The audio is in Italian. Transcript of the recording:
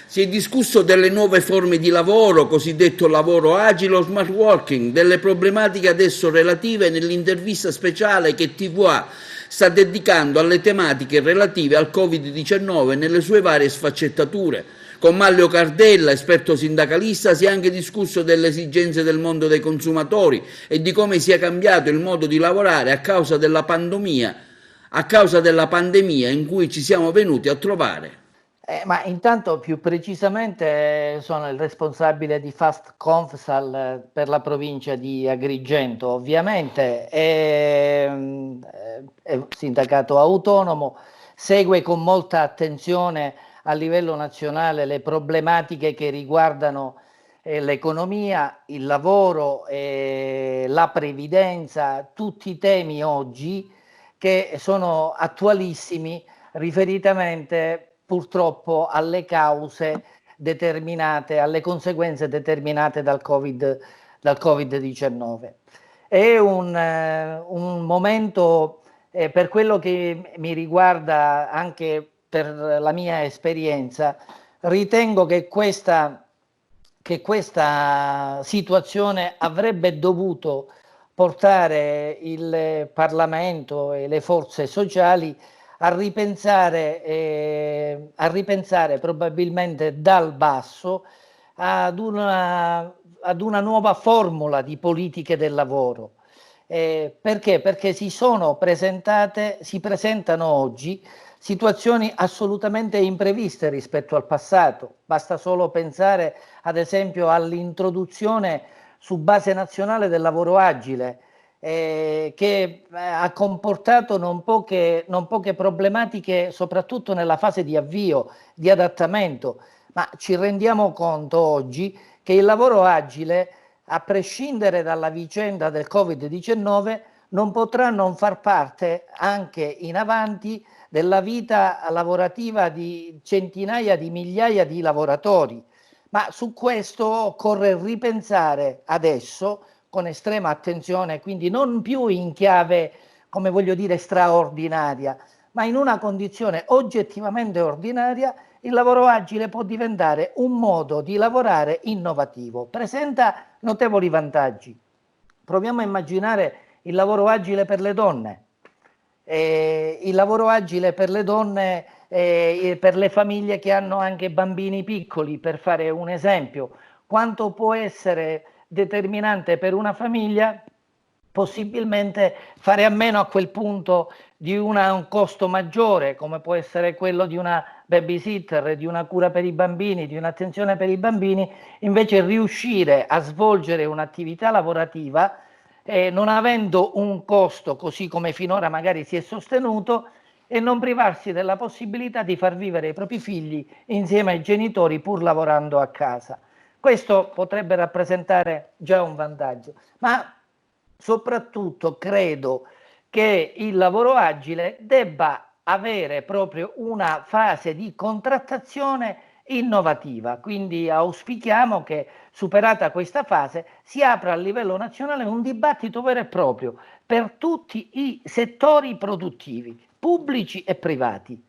Si è discusso delle nuove forme di lavoro, cosiddetto lavoro agile o smart working, delle problematiche adesso relative nell'intervista speciale che TVA sta dedicando alle tematiche relative al Covid-19 nelle sue varie sfaccettature. Con Mario Cardella, esperto sindacalista, si è anche discusso delle esigenze del mondo dei consumatori e di come sia cambiato il modo di lavorare a causa della pandemia in cui ci siamo venuti a trovare. Ma intanto più precisamente sono il responsabile di Fast Confsal per la provincia di Agrigento, ovviamente, è sindacato autonomo, segue con molta attenzione a livello nazionale le problematiche che riguardano l'economia, il lavoro, la previdenza, tutti i temi oggi che sono attualissimi riferitamente purtroppo alle cause determinate, alle conseguenze determinate dal Covid-19. È un momento, per quello che mi riguarda, anche per la mia esperienza, ritengo che questa situazione avrebbe dovuto portare il Parlamento e le forze sociali a ripensare probabilmente dal basso ad una nuova formula di politiche del lavoro. Perché? Perché si presentano oggi situazioni assolutamente impreviste rispetto al passato. Basta solo pensare ad esempio all'introduzione su base nazionale del lavoro agile, che ha comportato non poche problematiche, soprattutto nella fase di avvio, di adattamento, ma ci rendiamo conto oggi che il lavoro agile, a prescindere dalla vicenda del Covid-19, non potrà non far parte anche in avanti della vita lavorativa di centinaia di migliaia di lavoratori. Ma su questo occorre ripensare adesso con estrema attenzione, quindi non più in chiave, come voglio dire, straordinaria, ma in una condizione oggettivamente ordinaria. Il lavoro agile può diventare un modo di lavorare innovativo, presenta notevoli vantaggi. Proviamo a immaginare il lavoro agile per le donne. Il lavoro agile per le donne, per le famiglie che hanno anche bambini piccoli, per fare un esempio, quanto può essere determinante per una famiglia possibilmente fare a meno a quel punto di un costo maggiore, come può essere quello di una babysitter, di una cura per i bambini, di un'attenzione per i bambini, invece riuscire a svolgere un'attività lavorativa non avendo un costo così come finora magari si è sostenuto, e non privarsi della possibilità di far vivere i propri figli insieme ai genitori pur lavorando a casa. Questo potrebbe rappresentare già un vantaggio, ma soprattutto credo che il lavoro agile debba avere proprio una fase di contrattazione innovativa, quindi auspichiamo che, superata questa fase, si apra a livello nazionale un dibattito vero e proprio per tutti i settori produttivi, pubblici e privati.